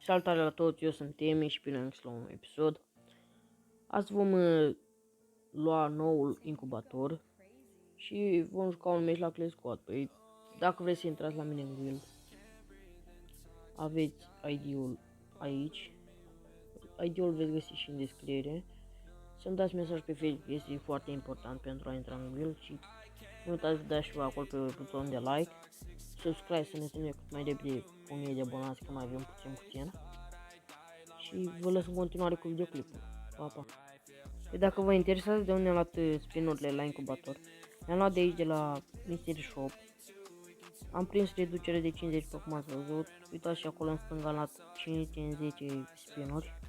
Salutare la toți, eu sunt Emi și bine la un episod. Azi vom lua noul incubator și vom juca un meci la Clay Squad. Păi, dacă vreți să intrați la mine în guild, aveți ID-ul aici. ID-ul veți găsi și în descriere. Să-mi dați mesaj pe Facebook, este foarte important pentru a intra în guild și nu uitați să dați și vă acolo pe butonul de like. Subscribe să ne strângem cât mai repede 1000 de abonați, că mai avem puțin. Și vă las în continuare cu videoclipul. Pa, pa! Și dacă vă interesează de unde am luat spinurile la incubator, le-am luat de aici, de la Mystery Shop. Am prins reducere de 50, după cum ați văzut. Uitați și acolo în stânga am luat 5 din 10 spinuri.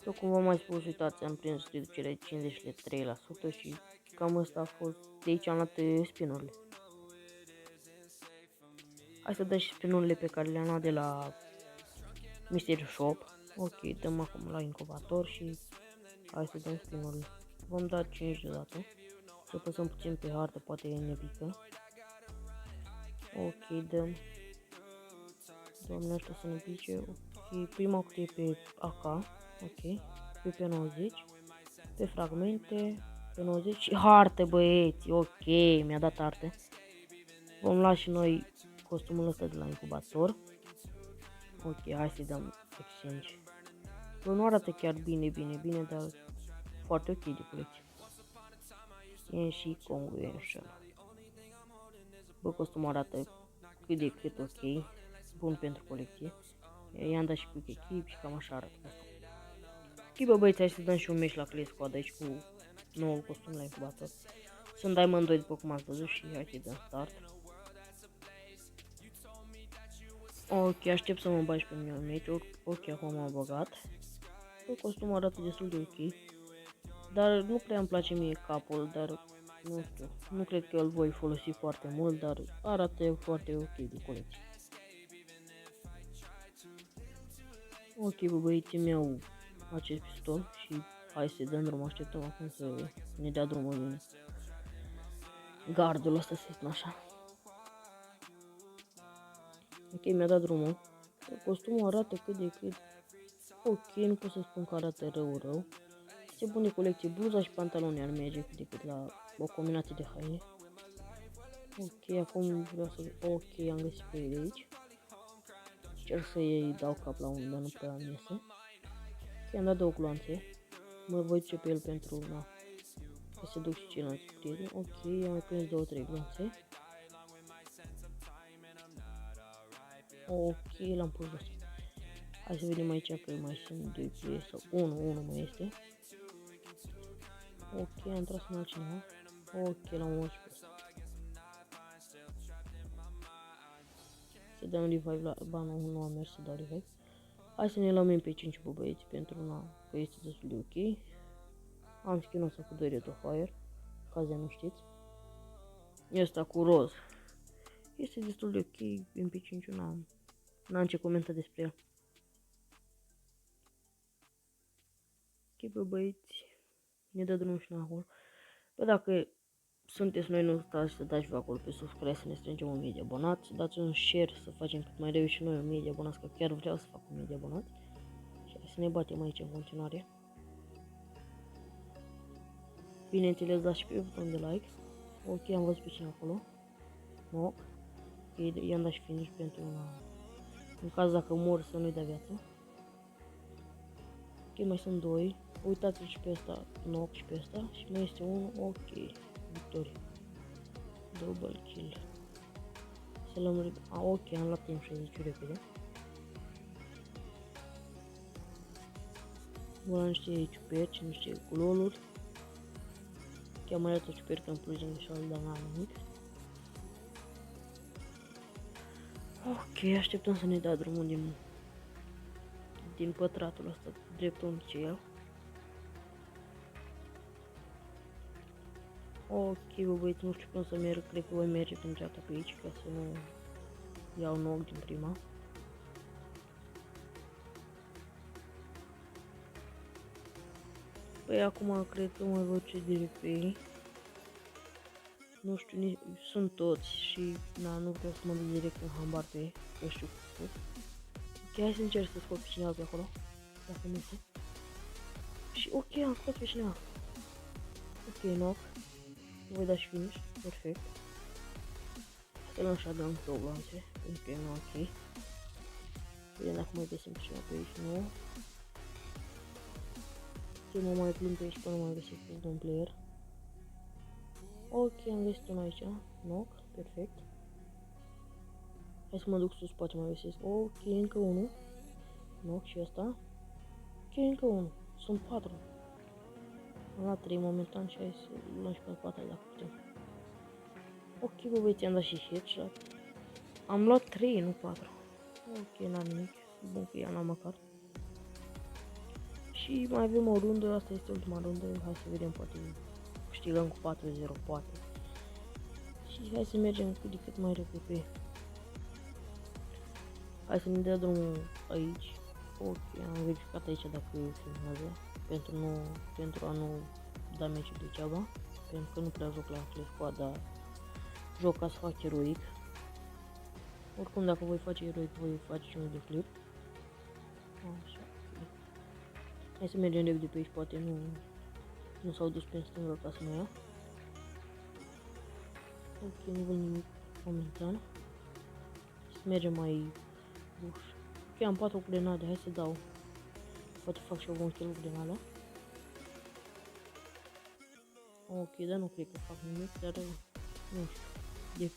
După cum v-am mai spus, uitați, am prins reducere de 53% și cam asta a fost. De aici am luat spinurile. Hai să dăm și spinurile pe care le-am luat de la Mystery Shop. Ok, dăm acum la incubator și hai să dăm spinurile. Vom da 5 deodată. Să păsăm puțin pe hartă, poate ne pică. Ok, dăm. Doamne, ăștia să ne pice. Ok, prima cutie pe AK. Ok, pe 90. Pe fragmente. Pe 90 și hartă, băieți. Ok, mi-a dat hartă. Vom lua și noi costumul ăsta de la incubator. Ok, hai să-i dăm exchange. Bă, nu arată chiar bine, dar foarte ok de colecție. E și congruention. Bă, costumul arată cât de cât ok. Bun pentru colecție. I-am dat și quick equip și cam așa arată costumul. Ok, bă, băieți, hai să dăm și un meci la Clay Squad aici cu noul costum la incubator. Sunt Diamond 2 după cum ați văzut și hai să dăm start. Ok, aștept să mă bagi pe mine un meci. Ok, acum m-am băgat. Bă, costumul arată destul de ok. Dar nu prea îmi place mie capul, dar nu știu, nu cred că îl voi folosi foarte mult, dar arată foarte ok de colecție. Ok, bă, băieții, mi-au acest pistol și hai să dăm drum, așteptăm acum să ne dea drumul bine. Gardul ăsta, să spun așa. Ok, mi-a dat drumul. Costumul arată cât de cât ok, nu pot să spun că arată rău. Este bun de colecție, bluza și pantaloni ar merge cât de cât la o combinație de haine. Ok, acum vreau să... Ok, am găsit pe el aici. Cer să-i dau cap la unul, dar nu prea am iese. Ok, am dat 2 gloanțe. Mă voi duce pe el pentru... Na, că se duc și ceilalți prieteni. Ok, am mai prins 2-3 gloanțe. Ok, l-am pus jos. Hai să vedem aici că mai sunt 2 playeri sau 1 mai este. Ok, am tras în altcineva. Ok, l-am omorât și pe ăsta. Să dăm revive la... Ba, nu am mers să dau revive. Hai să ne luăm pe 5 băieți pentru una, că este destul de ok. Am skin-ul ăsta cu 2 Red of Fire, ca de nu știți. Ăsta cu roz. Este destul de ok, MP5 n-am ce comenta despre el. Ok, bă, băieți, ne dă drumul și acolo. Bă, dacă sunteți noi, nu uitați să dați acolo pe subscribe, să ne strângem 1000 de abonați, să dați un share, să facem cât mai repede și noi 1000 de abonați, că chiar vreau să fac 1000 de abonați. Și să ne batem aici în continuare. Bineînțeles, dați și pe butonul de like. Ok, am văzut pe cine acolo. No. Ok, i-am dat și finish pentru una. În caz dacă mor să nu-i dea viață. Ok, mai sunt 2. Uitați-l și pe ăsta, knock și pe ăsta. Și mai este unul, ok. Victorie. Double kill. Să luăm... ok, am luat timp 60 repede. Ăla nu știe ciuperci, nu știe cu loluri. Chiar mai arată ciupercă în plus din greșeală, dar n-am nimic. Ok, așteptăm să ne dea drumul din pătratul ăsta, dreptul unde ce iau. Ok, bă, băieți, nu știu cum să merg, cred că voi merge prin dreapta pe aici, ca să nu iau knock din prima. Păi acum cred că mă voi duce direct pe ei. Nu știu, sunt toți și na, nu vreau să mă duc direct în hambar pe ei, că știu cum. hai să încerc să scot pe cineva pe acolo. Dacă nu este. Și ok, am scos pe cineva. Ok, knock. Voi da și finish. Perfect. Să luăm așa, dăm două lanțe. Pentru că e ok. Vedem dacă mai găsim ceva pe aici. Nu. Ok, mă mai plimb pe aici până mai găsesc un player. Ok, am găsit unul aici. Knock. Perfect. Hai să mă duc sus, poate mai găsesc. Ok, încă unul. Knock și ăsta. Ok, încă unul. Sunt 4. Am luat 3 momentan și hai să luăm și pe 4 dacă putem. Ok, bă, băieți, am dat și headshot. Am luat 3, nu 4. Ok, n-am nimic. Bun că i-am luat măcar. Și mai avem o rundă, asta este ultima rundă. Hai să vedem, poate câștigăm cu 4-0, poate. Și hai să mergem cât de cât mai repede. Hai să ne dea drumul aici. Ok, am verificat aici dacă filmează. Pentru a nu da meciul degeaba. Pentru că nu prea joc la Clash Squad, dar joc ca să fac eroic. Oricum, dacă voi face eroic, voi face și un videoclip. Așa. Hai să mergem repede pe aici, poate nu s-au dus pe stânga ca să mă ia. Ok, nu văd nimic momentan. Să mergem mai uș. Ok, am 4 grenade, hai să dau. Poate fac și eu un kill cu grenada. Ok, dar nu cred că fac nimic, dar nu știu. E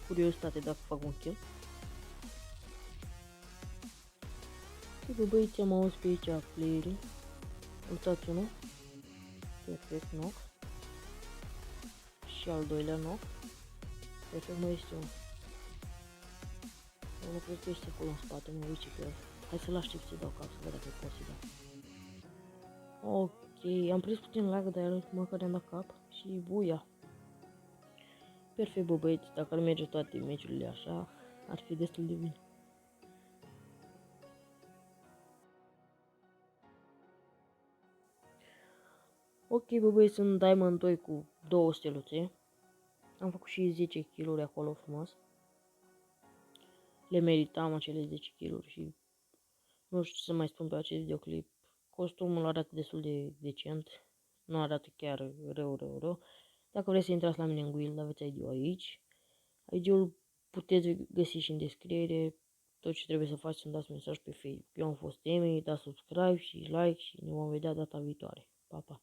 curiozitate dacă fac un kill. Bă, băieți, am auzit pe aici playerii. Uitați unul. Perfect, knock. Și al doilea knock. Perfect, mai este unul. Eu nu cred că este acolo în spate, mă uiți pe el. Hai să-l aștept să dau cap, să văd dacă e posibil. Ok, am prins puțin lag, dar măcar i-am dat cap și buia. Perfect, bă, băieți, dacă ar merge toate meciurile așa, ar fi destul de bine. Ok, bă, băieți, sunt Diamond 2 cu 2 steluțe. Am făcut și 10 kill-uri acolo frumos. Le meritam acele 10 kill-uri și nu știu ce să mai spun pe acest videoclip. Costumul arată destul de decent. Nu arată chiar rău. Dacă vreți să intrați la mine în guild, aveți ID-ul aici. ID-ul puteți găsi și în descriere. Tot ce trebuie să faci să-mi dați mesaj pe Facebook. Eu am fost Emi, dați subscribe și like și ne vom vedea data viitoare. Pa, pa!